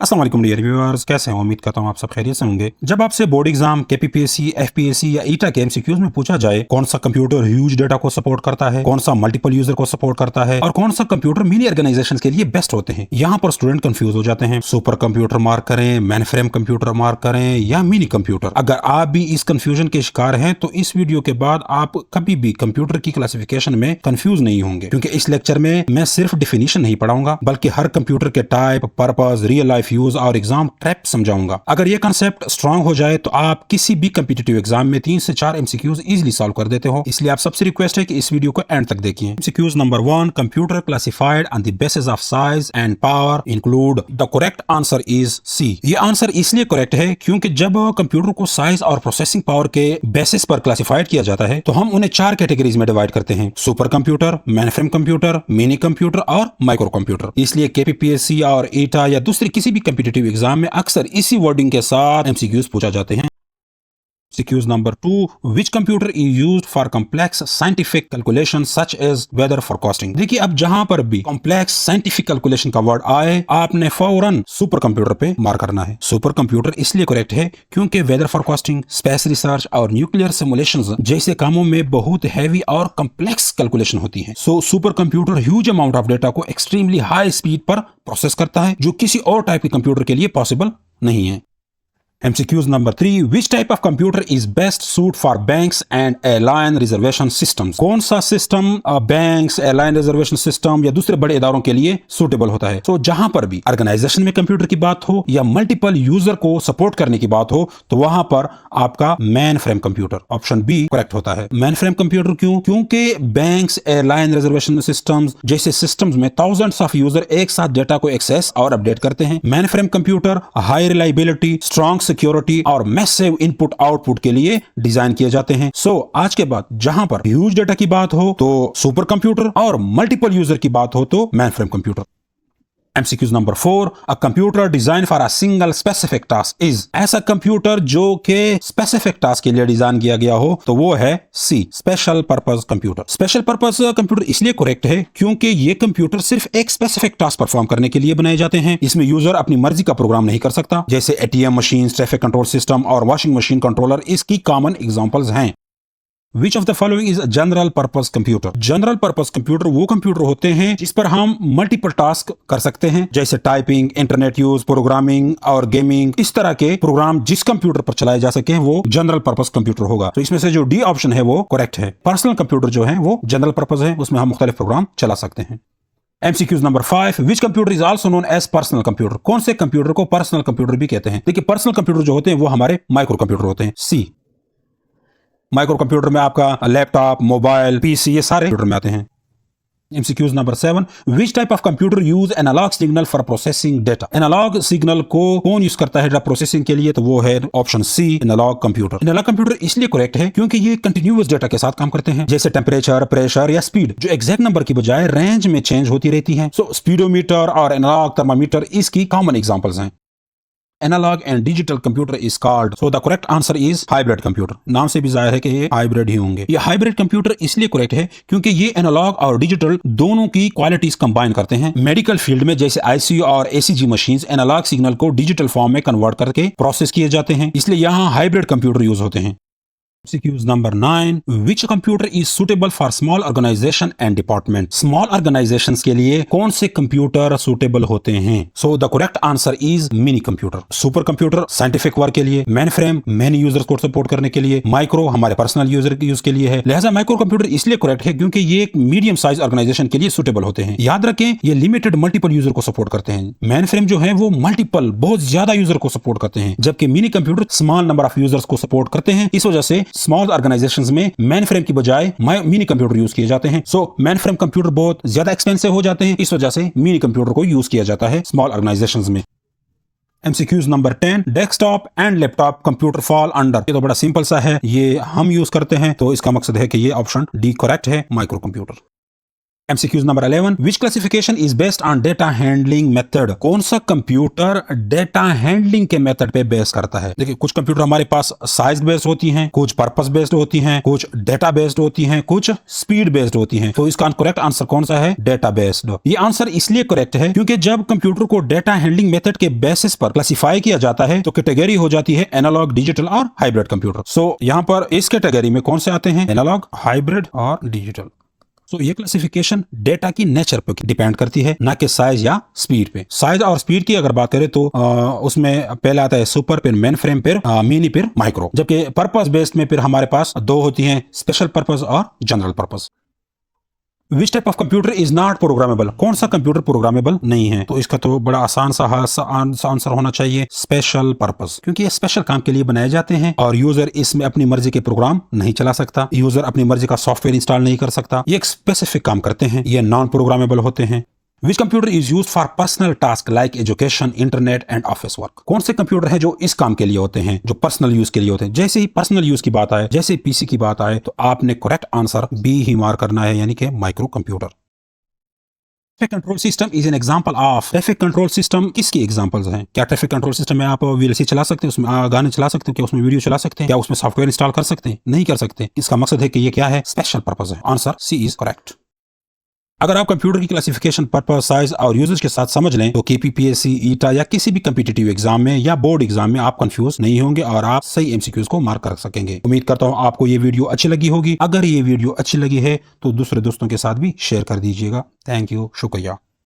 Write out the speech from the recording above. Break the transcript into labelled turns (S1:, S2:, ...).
S1: अस्सलाम वालेकुम dear viewers, कैसे हैं? उम्मीद करता हूँ आप सब खैरियत से होंगे। जब आपसे बोर्ड एग्जाम, केपीपीएससी, एफपीएससी या ईटा के एमसीक्यूज में पूछा जाए कौन सा कंप्यूटर ह्यूज डेटा को सपोर्ट करता है, कौन सा मल्टीपल यूजर को सपोर्ट करता है और कौन सा कंप्यूटर मिनी ऑर्गेनाइजेशन के लिए बेस्ट होते हैं, यहाँ पर स्टूडेंट कंफ्यूज हो जाते हैं। सुपर कंप्यूटर मार्क करें, मेन फ्रेम कंप्यूटर मार्क करें या मिनी कंप्यूटर। अगर आप भी इस कंफ्यूजन के शिकार हैं तो इस वीडियो के बाद आप कभी भी कंप्यूटर की क्लासिफिकेशन में कंफ्यूज नहीं होंगे, क्योंकि इस लेक्चर में मैं सिर्फ डिफिनीशन नहीं पढ़ाऊंगा बल्कि हर कंप्यूटर के type, purpose, real life use और एग्जाम ट्रैप समझाऊंगा। अगर ये कंसेप्ट स्ट्रांग हो जाए तो आप किसी भी कम्पिटिटिव एग्जाम में 3 से 4 एमसीक्यूज इजीली सॉल्व कर देते हो। इसलिए आप सबसे रिक्वेस्ट है कि इस वीडियो को एंड तक देखिए। MCQs number 1, computer classified on the basis of size and power include. The correct answer is C. ये आंसर इसलिए करेक्ट है क्योंकि जब कंप्यूटर को साइज और प्रोसेसिंग पावर के बेसिस पर क्लासिफाइड किया जाता है तो हम उन्हें 4 कैटेगरीज में डिवाइड करते हैं: super computer, mainframe computer, mini computer और माइक्रो कंप्यूटर। इसलिए केपीपीएससी और ईटा या दूसरी किसी भी कम्पिटिटिव एग्जाम में अक्सर इसी वर्डिंग के साथ एमसीक्यूज पूछा जाते हैं। MCQs number 2, which computer is used for complex scientific calculation such as weather forecasting? देखिए, अब जहां पर भी complex scientific calculation का वर्ड आए आपने फौरन सुपर कंप्यूटर पे मार करना है। सुपर कंप्यूटर इसलिए करेक्ट है क्योंकि वेदर फोरकास्टिंग, स्पेस रिसर्च और न्यूक्लियर सिमुलेशंस जैसे कामों में बहुत हैवी और कम्प्लेक्स कैलकुलेशन होती है। So super computer huge amount of data को एक्सट्रीमली हाई स्पीड पर प्रोसेस करता है, जो किसी और टाइप के कंप्यूटर के लिए पॉसिबल नहीं है। MCQs number 3, which type of computer is best suited for banks and airline reservation systems? कौन सा system banks, airline reservation system या दूसरे बड़े इदारों के लिए सुटेबल होता है? तो जहां पर भी ऑर्गेनाइजेशन में कंप्यूटर की बात हो या मल्टीपल यूजर को सपोर्ट करने की बात हो तो वहां पर आपका mainframe computer option B correct होता है। मेन फ्रेम कंप्यूटर क्यों? क्योंकि बैंक्स, एयरलाइन रिजर्वेशन सिस्टम्स जैसे सिस्टम्स में थाउजेंड्स ऑफ यूजर एक साथ डेटा को एक्सेस और अपडेट करते हैं। Mainframe computer high reliability, strong security और मैसिव इनपुट आउटपुट के लिए डिजाइन किए जाते हैं। सो आज के बाद जहां पर ह्यूज डेटा की बात हो तो सुपर कंप्यूटर और मल्टीपल यूजर की बात हो तो main frame computer. MCQs number 4, a computer designed for a single specific task is। ऐसा कंप्यूटर जो के स्पेसिफिक टास्क के लिए डिजाइन किया गया हो तो वो है C, special purpose computer. Special purpose computer इसलिए करेक्ट है क्योंकि ये कंप्यूटर सिर्फ एक स्पेसिफिक टास्क परफॉर्म करने के लिए बनाए जाते हैं। इसमें यूजर अपनी मर्जी का प्रोग्राम नहीं कर सकता, जैसे ATM machine, traffic control system और वॉशिंग मशीन कंट्रोलर इसकी कॉमन एग्जांपल्स हैं। Which of the following is a general purpose computer? General purpose computer वो कंप्यूटर होते हैं जिस पर हम मल्टीपल टास्क कर सकते हैं, जैसे टाइपिंग, इंटरनेट यूज, प्रोग्रामिंग और गेमिंग। इस तरह के प्रोग्राम जिस कंप्यूटर पर चलाए जा सके वो जनरल पर्पस कंप्यूटर होगा। तो इसमें से जो डी ऑप्शन है वो करेक्ट है। पर्सनल कंप्यूटर जो है वो जनरल पर्पस है, उसमें हम मुख्तलिफ प्रोग्राम चला सकते हैं। MCQs number 5, which computer is also known as personal computer? कौन से कंप्यूटर को पर्सनल कंप्यूटर भी कहते हैं? देखिए, पर्सनल कंप्यूटर जो होते हैं वो हमारे माइक्रो कंप्यूटर होते हैं। सी, माइक्रो कंप्यूटर में आपका लैपटॉप, मोबाइल, पीसी ये सारे कंप्यूटर में आते हैं। MCQs number 7, which type of computer use analog signal for processing data? Analog signal को कौन यूज करता है डेटा प्रोसेसिंग के लिए? तो वो है option C, analog computer. Analog computer इसलिए करेक्ट है क्योंकि ये कंटिन्यूअस डेटा के साथ काम करते हैं, जैसे टेम्परेचर, प्रेशर या स्पीड, जो एग्जैक्ट नंबर की बजाय रेंज में चेंज होती रहती है। सो स्पीडोमीटर और एनालॉग थर्मामीटर इसकी कॉमन एग्जांपल्स हैं। Analog and digital computer is called, so the correct answer is hybrid computer. नाम से भी जाहिर है कि ये हाइब्रिड ही होंगे। ये हाइब्रिड कंप्यूटर इसलिए करेक्ट है क्योंकि ये एनालॉग और डिजिटल दोनों की क्वालिटीज कंबाइन करते हैं। मेडिकल फील्ड में जैसे ICU और ACG मशीन्स एनालॉग सिग्नल को डिजिटल फॉर्म में कन्वर्ट करके प्रोसेस किए जाते हैं, इसलिए यहाँ हाइब्रिड कंप्यूटर यूज होते हैं। MCQs number 9, which computer is suitable for small organization and department? Small organizations के लिए कौन से कंप्यूटर सुटेबल होते हैं? So the correct answer is mini computer। Super computer scientific work के लिए, मेन फ्रेम मेनी यूजर्स को सपोर्ट करने के लिए, माइक्रो हमारे पर्सनल यूजर के यूज के लिए है। लिहाजा माइक्रो कंप्यूटर इसलिए करेक्ट है क्योंकि ये एक मीडियम साइज ऑर्गेनाइजेशन के लिए सुटेबल होते हैं। याद रखें, ये लिमिटेड मल्टीपल यूजर को सपोर्ट करते हैं। मेन फ्रेम जो है वो मल्टीपल बहुत ज्यादा यूजर को सपोर्ट करते हैं, जबकि mini computer small number of users को सपोर्ट करते हैं। इस वजह से स्मॉल ऑर्गेनाइजेशंस में मेन फ्रेम की बजाय मिनी कंप्यूटर यूज किए जाते हैं। सो मेन फ्रेम कंप्यूटर बहुत ज्यादा एक्सपेंसिव हो जाते हैं, इस वजह से मिनी कंप्यूटर को यूज किया जाता है स्मॉल ऑर्गेनाइजेशंस में। MCQs number 10, desktop and laptop computer fall under. ये तो बड़ा सिंपल सा है, ये हम यूज करते हैं, तो इसका मकसद है कि ये ऑप्शन डी करेक्ट है, micro computer. MCQs number 11, which classification is based on data handling method? कौन सा कंप्यूटर डेटा हैंडलिंग के मेथड पे बेस करता है? देखिए, कुछ कंप्यूटर हमारे पास साइज बेस्ड होती हैं, कुछ पर्पस बेस्ड होती हैं, कुछ डेटा बेस्ड होती हैं, कुछ स्पीड बेस्ड होती हैं। तो इसका करेक्ट आंसर कौन सा है? Data based. ये आंसर इसलिए करेक्ट है क्योंकि जब कंप्यूटर को डेटा हैंडलिंग मेथड के बेसिस पर क्लासिफाई किया जाता है तो कैटेगरी हो जाती है एनालॉग, डिजिटल और हाइब्रिड कंप्यूटर। सो यहाँ पर इस कैटेगरी में कौन से आते हैं? एनालॉग, हाइब्रिड और डिजिटल। तो ये क्लासिफिकेशन डेटा की नेचर पर डिपेंड करती है, ना कि साइज या स्पीड पे। साइज और स्पीड की अगर बात करें तो उसमें पहले आता है सुपर, फिर मेन फ्रेम, फिर मिनी, फिर माइक्रो। जबकि पर्पस बेस्ड में फिर हमारे पास दो होती हैं, स्पेशल पर्पस और general purpose. Which type of computer is not programmable? कौन सा कंप्यूटर प्रोग्रामेबल नहीं है? तो इसका तो बड़ा आसान सा आंसर होना चाहिए स्पेशल पर्पस, क्योंकि ये स्पेशल काम के लिए बनाए जाते हैं और यूजर इसमें अपनी मर्जी के प्रोग्राम नहीं चला सकता, यूजर अपनी मर्जी का सॉफ्टवेयर इंस्टॉल नहीं कर सकता। ये एक स्पेसिफिक काम करते हैं, ये नॉन प्रोग्रामेबल होते हैं। Which computer is use for personal task like education, internet and office work? कौन से कंप्यूटर है जो इस काम के लिए होते हैं, जो पर्सनल यूज के लिए होते हैं? जैसे ही पर्सनल यूज की बात आए, जैसे पीसी की बात आए, तो आपने करेक्ट आंसर बी ही मार्क करना है, यानी कि micro computer. Traffic control system is an example of. Traffic control system किसकी एग्जांपल्स हैं? क्या ट्रैफिक कंट्रोल सिस्टम में आप वीएलसी चला सकते हैं, उसमें गाने चला सकते हो, क्या उसमें वीडियो चला सकते हैं, क्या उसमें सॉफ्टवेयर इंस्टॉल कर सकते हैं? नहीं कर सकते। इसका मकसद है कि ये क्या है? स्पेशल पर्पस है। Answer C is correct. अगर आप कंप्यूटर की क्लासिफिकेशन, पर्पस, साइज और यूजेज के साथ समझ लें तो केपीपीएससी, ईटा या किसी भी कम्पिटिटिव एग्जाम में या बोर्ड एग्जाम में आप कंफ्यूज नहीं होंगे और आप सही एमसीक्यूज को मार्क कर सकेंगे। उम्मीद करता हूं आपको ये वीडियो अच्छी लगी होगी। अगर ये वीडियो अच्छी लगी है तो दूसरे दोस्तों के साथ भी शेयर कर दीजिएगा। थैंक यू, शुक्रिया।